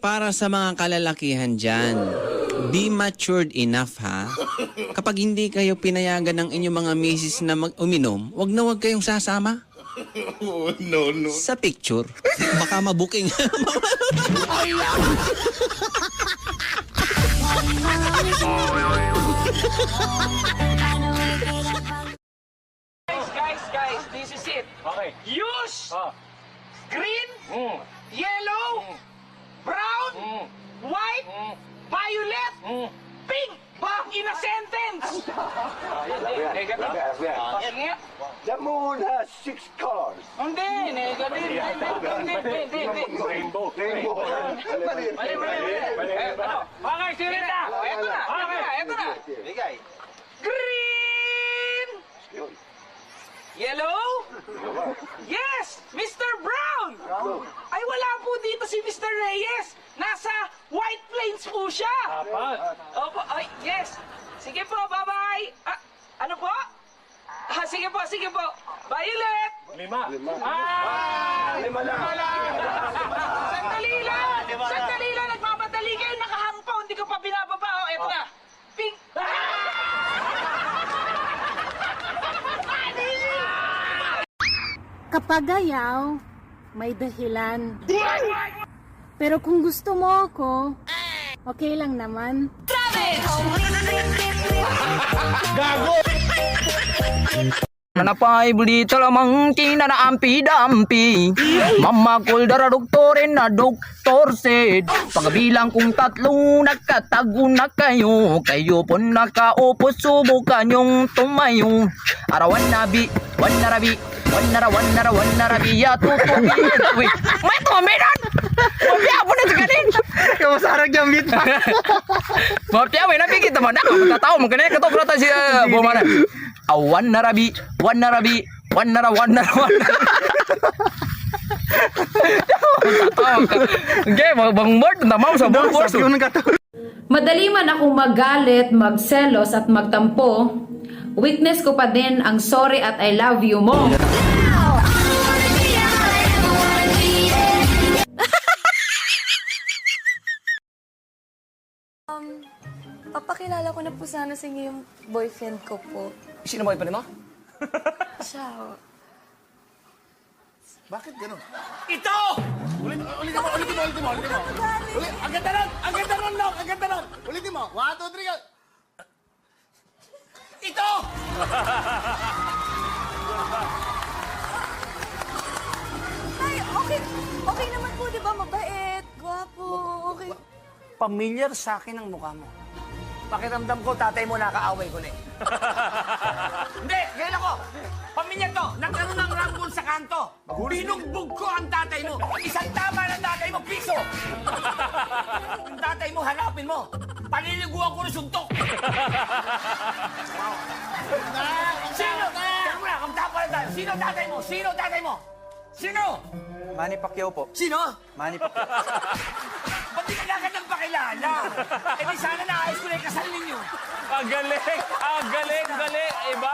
para sa mga kalalakihan dyan, be matured enough ha. Kapag hindi kayo pinayagan ng inyong mga misis na uminom, wag na wag kayong sasama. Oh, no, no. Sa picture. Baka mabuking. Guys, this is it. Okay. Use Ah. green, Mm. yellow, brown, Mm. white, Mm. violet, Mm. pink. Back in a sentence. Negative. Sige. The moon has 6 colors. Hindi, negative. Hindi. Rainbow. Rainbow. Mali. Okay, sige na. Ito na. Green, yellow. Yes, Mr. Brown. Ay, wala po dito si Mr. Reyes. Nasa White Plains po siya. Apat. Opo, ay, yes. Sige po, bye-bye. Ah, ano po? Ah, sige po. Violet. 5. Lima na. Sandali lang. Nagmamadali kayo. Nakahang pa. Hindi ko pa binababa. Oh, eto na. Pink. Kapag ayaw, may dahilan. Pero kung gusto mo ako, okay lang naman. Nanapay bulita lamang kinanaampi-dampi. Mamakul dara doktorin na doktor said. Pagbilang kung 3 nakatago na kayo. Kayo po nakaupo subukan yung tumayo. Arawan nabi, wan narabi, wan narabi ya tutubin. Wait, may tuminan! Mapya po na sa ganin! Kamasarag yung meat. Mapya, may napikita mo na. Magkatao mo kanina katok na tayo si Bumana. Wan narabi. Okay, bang word na mo sa bang word. Madali man akong magalit, magselos at magtampo, weakness ko pa din ang sorry at I love you mo. Papakilala ko na po sana sa inyo yung boyfriend ko po. Sino mo ipanin mo? Siya, oh. Bakit ganun? Ito! Ulitin mo. Ang ganda nun, Nok! Ang ganda nun! Ulitin mo. 1, 2, 3, go! Ito! Ay, okay naman po, di ba? Mabait, gwapo, okay. Familiar sa akin ang mukha mo. Pakiramdam ko, tatay mo nakaaway ko na eh. Hindi, ganyan ako. Pamilya to, nagkaroon ng rambol sa kanto. Binugbog ko ang tatay mo. Isang tama ng tatay mo, piso. Ang tatay mo, hanapin mo. Paliliguan ko ng suntok. Sino? Teka muna, kamtapa na tayo. Sino tatay mo? Sino? Manny Pacquiao po. Sino? Manny Pacquiao. Ba't di ka agad ng pakilala? Eh di sana naayos ko na yung kasal ninyo. Ang galing. Iba.